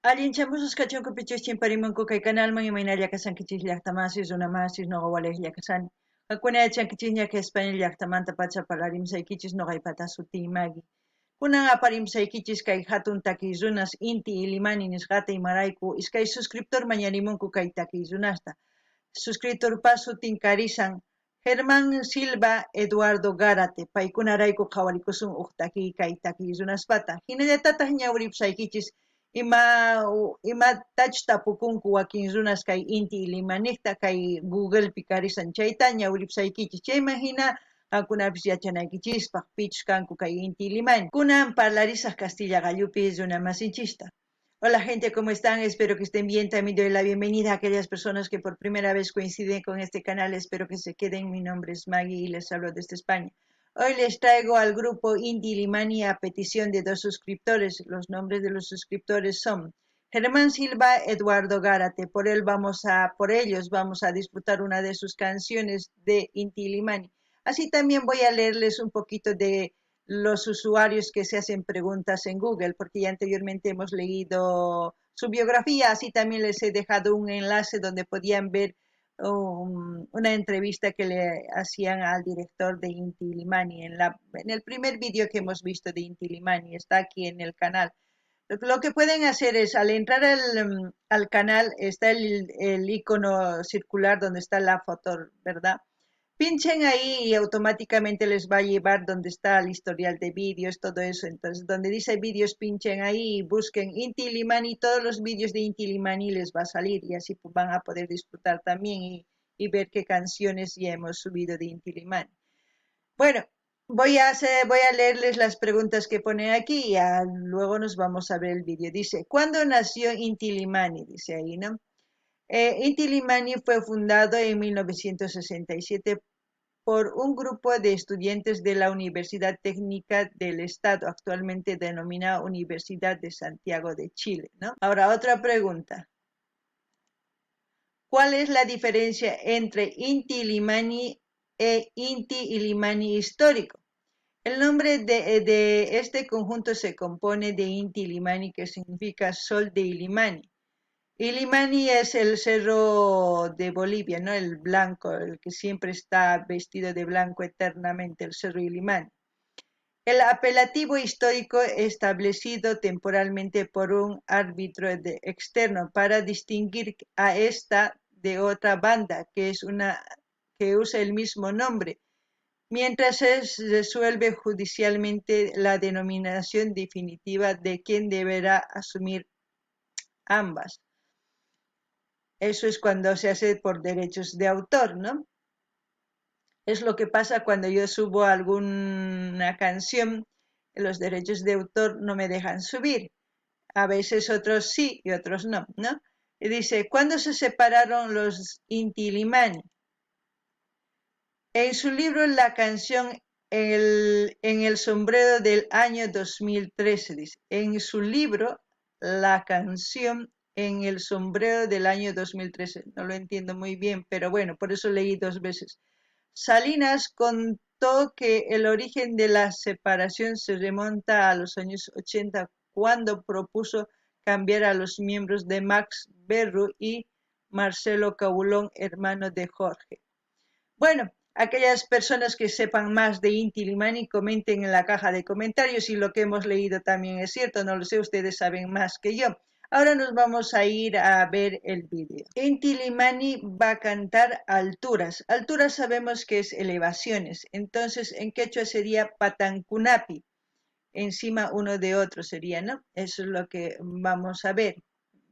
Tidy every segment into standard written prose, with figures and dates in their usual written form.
Allinchamusus kachunku pichus chimparimunku kay canalman imaynalla kasankichis llaqtamasis runamasis noqawalej llakasani. Hakuna yachankichis ñaka España llaqtamanta pacha parlarimsaykichis noqaypata sutiymagi. Kunan aparimsaykichis kay hatun takiy runas inti Ilimani nisqata imarayku iskay suscriptor mañarimunku kay takiy runasta. Suscriptor pas sutin karisan Germán Silva Eduardo Gárate paykunarayku qhawarikusun uq takiy kay takiy runaspata. Hinallatataq ñawripsaykichis imatach tapukunku wakin runas kay inti Ilimanikta kay Googlepi karisan chayta ñawripsaykichis chayman hina qankunapis yachanaykichispaq pichus kanku kay inti Ilimani. Kunan parlarisaq Castilla gallupi runamasinchista. Hola gente, ¿cómo están? Espero que estén bien. También doy la bienvenida a aquellas personas que por primera vez coinciden con este canal. Espero que se queden. Mi nombre es Maggie y les hablo desde España. Hoy les traigo al grupo Inti Ilimani a petición de 2 suscriptores. Los nombres de los suscriptores son Germán Silva, Eduardo Gárate. Por ellos vamos a disfrutar una de sus canciones de Inti Ilimani. Así también voy a leerles un poquito de los usuarios que se hacen preguntas en Google, porque ya anteriormente hemos leído su biografía, así también les he dejado un enlace donde podían ver una entrevista que le hacían al director de Inti Illimani en el primer vídeo que hemos visto de Inti Illimani, está aquí en el canal. Lo que pueden hacer es, al entrar al canal, está el icono circular donde está la foto, ¿verdad? Pinchen ahí y automáticamente les va a llevar donde está el historial de vídeos, todo eso. Entonces, donde dice vídeos, pinchen ahí y busquen Inti Illimani. Todos los vídeos de Inti Illimani les va a salir y así van a poder disfrutar también y ver qué canciones ya hemos subido de Inti Illimani. Bueno, voy a leerles las preguntas que pone aquí y luego nos vamos a ver el vídeo. Dice, ¿cuándo nació Inti Illimani? Dice ahí, ¿no? Inti Illimani fue fundado en 1967 por un grupo de estudiantes de la Universidad Técnica del Estado, actualmente denominada Universidad de Santiago de Chile, ¿no? Ahora, otra pregunta. ¿Cuál es la diferencia entre Inti Illimani e Inti Illimani histórico? El nombre de este conjunto se compone de Inti Illimani, que significa Sol de Illimani. Illimani es el cerro de Bolivia, ¿no? El blanco, el que siempre está vestido de blanco eternamente, el cerro Illimani. El apelativo histórico establecido temporalmente por un árbitro externo para distinguir a esta de otra banda que usa el mismo nombre, mientras se resuelve judicialmente la denominación definitiva de quien deberá asumir ambas. Eso es cuando se hace por derechos de autor, ¿no? Es lo que pasa cuando yo subo alguna canción, los derechos de autor no me dejan subir. A veces otros sí y otros no, ¿no? Y dice, ¿cuándo se separaron los Inti Illimani? En su libro La canción en el sombrero del año 2013, dice, en su libro La canción en el sombrero del año 2013, no lo entiendo muy bien, pero bueno, por eso leí 2 veces. Salinas contó que el origen de la separación se remonta a los años 80, cuando propuso cambiar a los miembros de Max Berru y Marcelo Cabulón, hermano de Jorge. Bueno, aquellas personas que sepan más de Inti Illimani comenten en la caja de comentarios si lo que hemos leído también es cierto, no lo sé, ustedes saben más que yo. Ahora nos vamos a ir a ver el vídeo. Inti Illimani va a cantar alturas. Alturas sabemos que es elevaciones, entonces en quechua sería patancunapi, encima uno de otro sería, ¿no? Eso es lo que vamos a ver.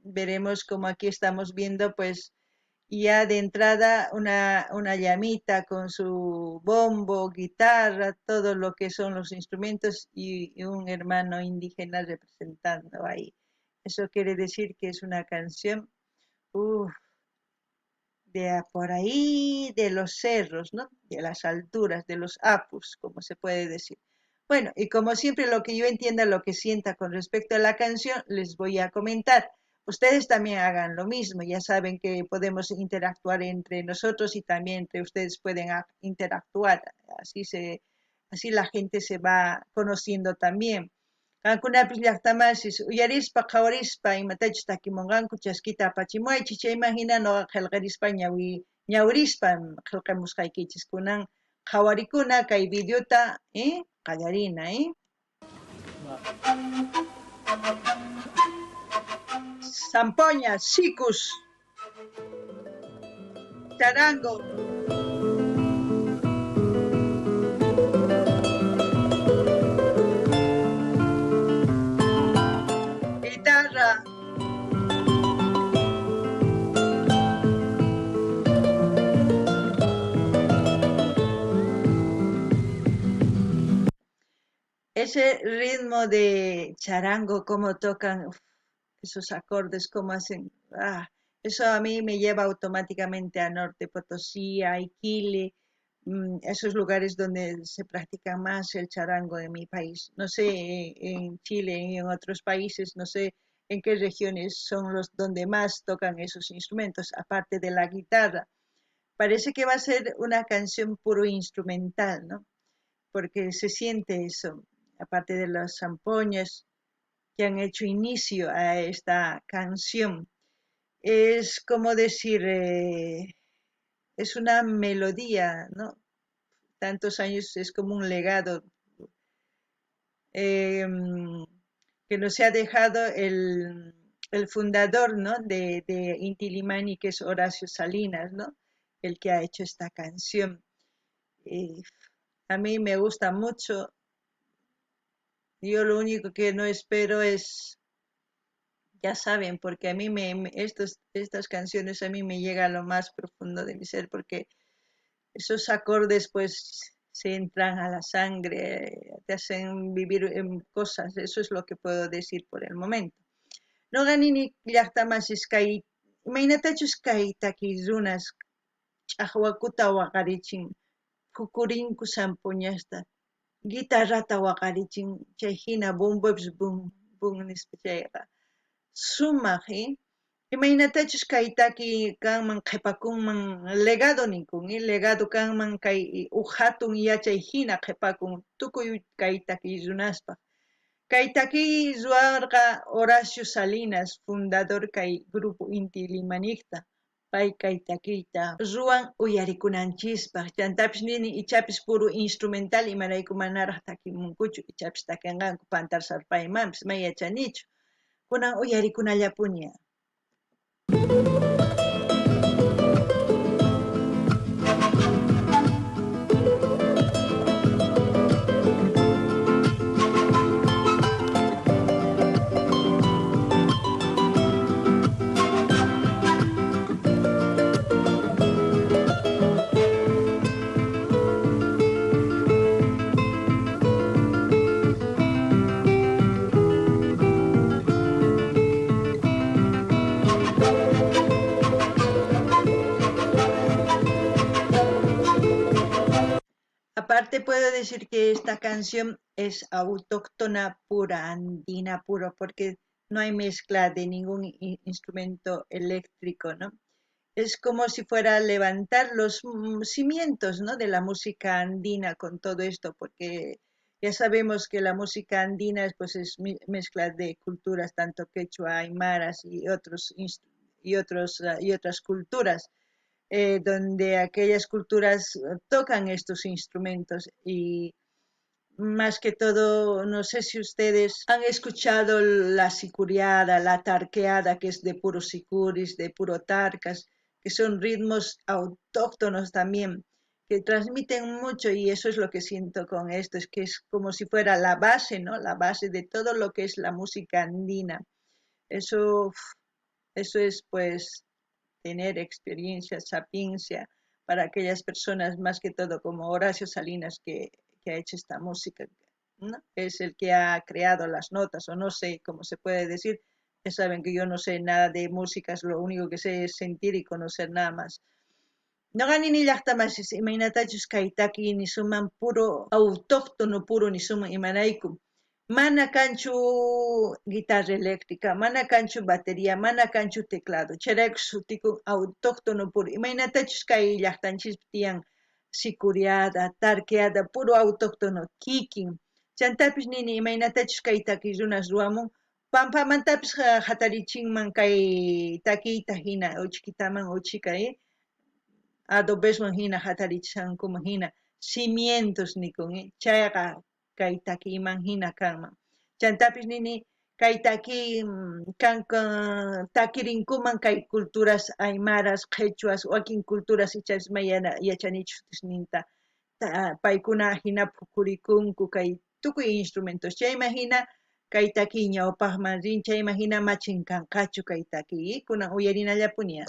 Veremos como aquí estamos viendo, pues, ya de entrada una llamita con su bombo, guitarra, todo lo que son los instrumentos y un hermano indígena representando ahí. Eso quiere decir que es una canción de por ahí, de los cerros, ¿no? De las alturas, de los apus, como se puede decir. Bueno, y como siempre lo que yo entienda, lo que sienta con respecto a la canción, les voy a comentar. Ustedes también hagan lo mismo, ya saben que podemos interactuar entre nosotros y también entre ustedes pueden interactuar, así la gente se va conociendo también. Kankunapis llaqtamasis uyarispa qhawarispa imatachus takimunqanku chaskita apachimuaychis chayman hina nuqa qillqarispa ñawirispa qillqamusqaykichis kunan qhawarikuna kay videota qallarina Sampoña, sikus, charango, guitarra, ese ritmo de charango, cómo tocan esos acordes, cómo hacen, eso a mí me lleva automáticamente a Norte Potosí, a Iquile, esos lugares donde se practica más el charango en mi país. No sé, en Chile y en otros países, no sé en qué regiones son los donde más tocan esos instrumentos, aparte de la guitarra. Parece que va a ser una canción puro instrumental, ¿no? Porque se siente eso, aparte de los zampoñas que han hecho inicio a esta canción. Es como decir, es una melodía, ¿no? Tantos años es como un legado que nos ha dejado el fundador, ¿no? de Inti Illimani, que es Horacio Salinas, ¿no? El que ha hecho esta canción. A mí me gusta mucho. Yo lo único que no espero es, ya saben, porque a mí estas canciones a mí me llega a lo más profundo de mi ser, porque esos acordes pues se entran a la sangre, te hacen vivir en cosas, eso es lo que puedo decir por el momento. No ganini llaqtamasis kay, imaynatachus kay takirunas ch'aqwakuta waqarichin, kukurinku sampuñasta, guitarrata waqarichin, chay hina bombopis bum bum nispa chayqa, sumaq, imaynatachus kay taki kanman qhipakunman legado ninkun, legado kanman kay hatun yachay hina qhipakun tukuy kay takiy runaspaq. Kay takiy ruwarqa Horacio Salinas, fundador kay grupo Inti Illimaniqta. Pay kay takiyta ruwan uyarikunanchispaq, chantapis nini ichapis puro instrumental imarayku manaraq takimunkuchu, ichapis takinqanku Pantar Sarpaymanpis may yachanichu. Kunan uyarikunallapuña. Aparte puedo decir que esta canción es autóctona pura, andina pura, porque no hay mezcla de ningún instrumento eléctrico, ¿no? Es como si fuera levantar los cimientos, ¿no? de la música andina con todo esto, porque ya sabemos que la música andina pues, es mezcla de culturas, tanto quechua, aymaras y otras culturas donde aquellas culturas tocan estos instrumentos y más que todo, no sé si ustedes han escuchado la sicuriada, la tarqueada, que es de puro sicuris, de puro tarcas, que son ritmos autóctonos también, que transmiten mucho y eso es lo que siento con esto, es que es como si fuera la base, ¿no? La base de todo lo que es la música andina. Eso es pues tener experiencia, sapiencia para aquellas personas, más que todo como Horacio Salinas, que ha hecho esta música, ¿no? Es el que ha creado las notas, o no sé cómo se puede decir. Ya saben que yo no sé nada de músicas, lo único que sé es sentir y conocer nada más. No gani ni llaqtamasis, imaynatachus kaytaki ni suman puro autóctono, puro ni suman imanaykum. Mana canchu guitarra eléctrica, mana canchu batería, mana canchu teclado. Chayraykun sutikun autóctono puro. Imaynatachus kay llaqtanchispi tiyan sicuriada, tarqueada, puro autóctono, kikin. Chantapis nini imaynatachus kay takiy runas ruwamun pampamantapis hatarichinman kay takiyta hina uchkitaman uchika adobeswan hina hatarichankuman hina cimientos nikun chayqa kay takiyman hina kanman chantapis nini kay takirinkuman kay culturas aymaras qhechuas wakin culturas ichapis mayana yachanichus ninta paykuna hina phukurikunku kay tukuy instrumentos chayman hina kay takiy ñawpaqman rin chayman hina machin kanqachu kay takiy kunan uyarinallapuni.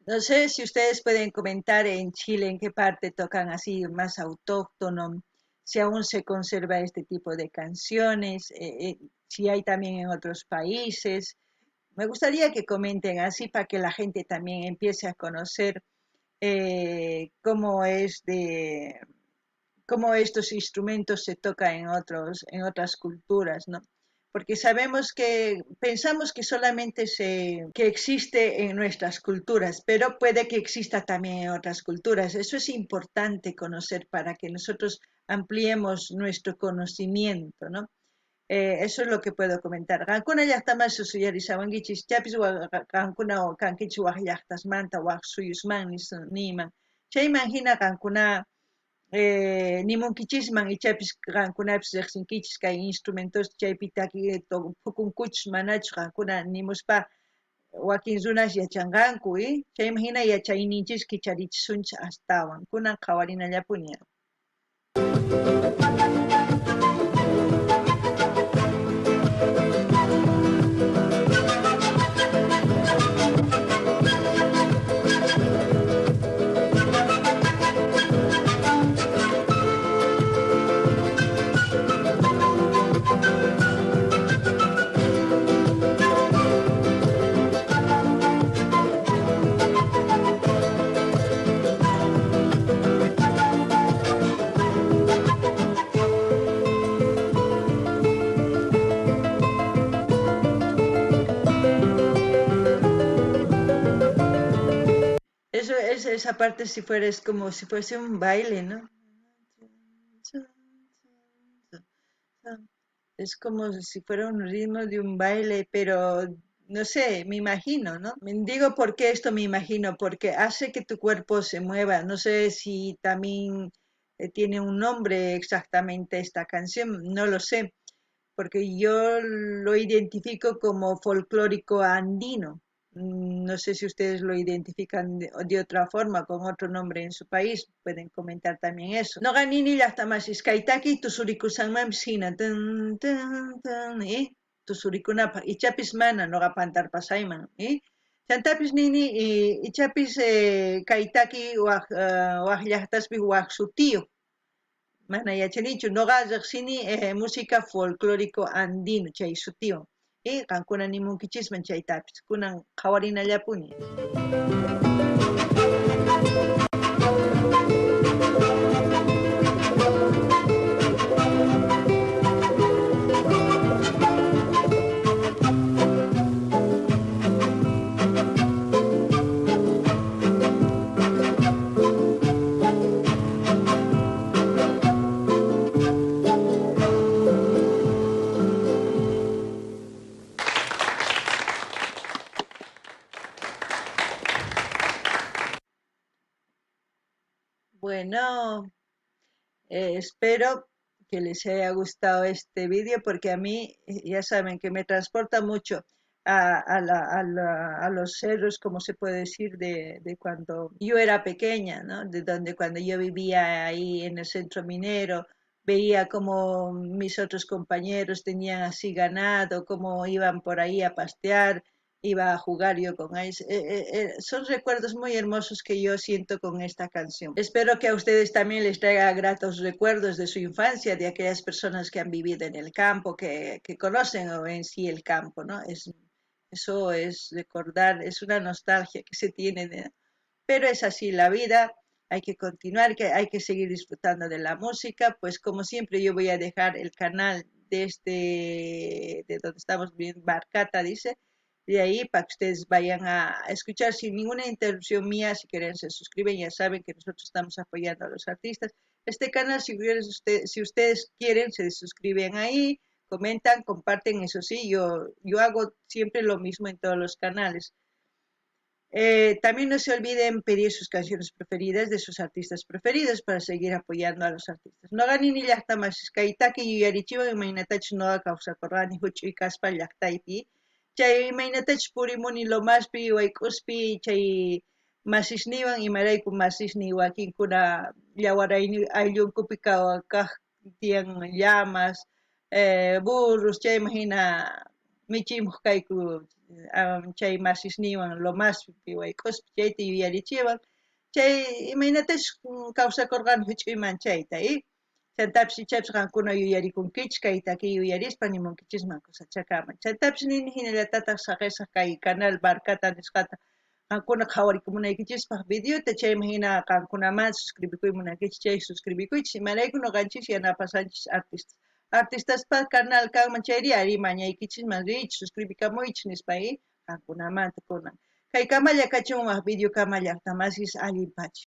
No sé si ustedes pueden comentar en Chile en qué parte tocan así más autóctono, si aún se conserva este tipo de canciones, si hay también en otros países. Me gustaría que comenten así para que la gente también empiece a conocer cómo cómo estos instrumentos se tocan en otras culturas, ¿no? Porque pensamos que solamente que existe en nuestras culturas, pero puede que exista también en otras culturas. Eso es importante conocer para que nosotros ampliemos nuestro conocimiento, ¿no? Eso es lo que puedo comentar. Qankuna llaqtaman susuyarisawankichis, chapis qankuna kankichis waq llaqtasmanta, waq suyusman niman. Chayman hina qankuna nimunkichisman ichapis qankunapis riqsinkichis kay instrumentos chaypi phukunkuchus manachu qankuna nimuspa wakin runas yachanqanku chayman hina yachayninchis kicharichisunchis astawan kunan qhawarinallapuni. Esa parte si fuera es como si fuese un baile, ¿no? Es como si fuera un ritmo de un baile, pero no sé, me imagino, ¿no? Digo por qué esto me imagino, porque hace que tu cuerpo se mueva. No sé si también tiene un nombre exactamente esta canción, no lo sé, porque yo lo identifico como folclórico andino. No sé si ustedes lo identifican de otra forma, con otro nombre en su país, pueden comentar también eso. No ganini llaqtamas iskaitaki tusurikusanmanpis hina tun tun tun tusurikunapaq ichapis mana noqa pantarpasayman chantapis nini ichapis kaitaki waq llaqtaspis waq sutiyuq mana yachanichu noqa riqsini música folclórico andino chay sutiyuq qankuna nimunkichisman chaytapis kunan qhawarinallapuni. Bueno, espero que les haya gustado este vídeo porque a mí, ya saben, que me transporta mucho a los cerros, como se puede decir, de cuando yo era pequeña, ¿no? De donde cuando yo vivía ahí en el centro minero, veía como mis otros compañeros tenían así ganado, cómo iban por ahí a pastear, iba a jugar yo con ellos. Son recuerdos muy hermosos que yo siento con esta canción. Espero que a ustedes también les traiga gratos recuerdos de su infancia, de aquellas personas que han vivido en el campo, que conocen en sí el campo, ¿no? Eso es recordar, es una nostalgia que se tiene, pero es así la vida, hay que continuar, que hay que seguir disfrutando de la música, pues como siempre yo voy a dejar el canal de donde estamos viendo, Barcata dice, de ahí para que ustedes vayan a escuchar sin ninguna interrupción mía, si quieren se suscriben, ya saben que nosotros estamos apoyando a los artistas. Este canal, si ustedes quieren, se suscriben ahí, comentan, comparten, eso sí, yo hago siempre lo mismo en todos los canales. También no se olviden pedir sus canciones preferidas de sus artistas preferidos para seguir apoyando a los artistas. No ganin ni llakta más kaitaki y yarichiva y mainatach no causa corrani huchu y caspa llaktaipi. Chay mainatach purimuni lo más pi pi chay masisniwan y maraiku masisni wakin kuna yawarayni ayllun kupika kah tian llamas, burros, chay imagina michimuj kayku chay masisniwan lo más piwaykuspa chayta yuyarichiwan chay imaynatash kawsakurqani huch'uyman chayta chaytapish ichapish qankuna yuyarikunkichik kayta aquí yuyarispa nimunkichisman kusachakaman chaytapish nini hinallatataq saqisaq kay canal Barcata nisqata qankuna qhawarikamunaykichispa videota chayman hina qankunaman suscribikuymunankichik chay suscribikuychis imarayku nuqanchik yanapasanchik artistaspa canal kanman chayri ari mañaykichisman riychis suscribikamunchis nispa qankunamanta kunan kay kamalla kachimuwaq video kamalla llaqtamasis allimpachi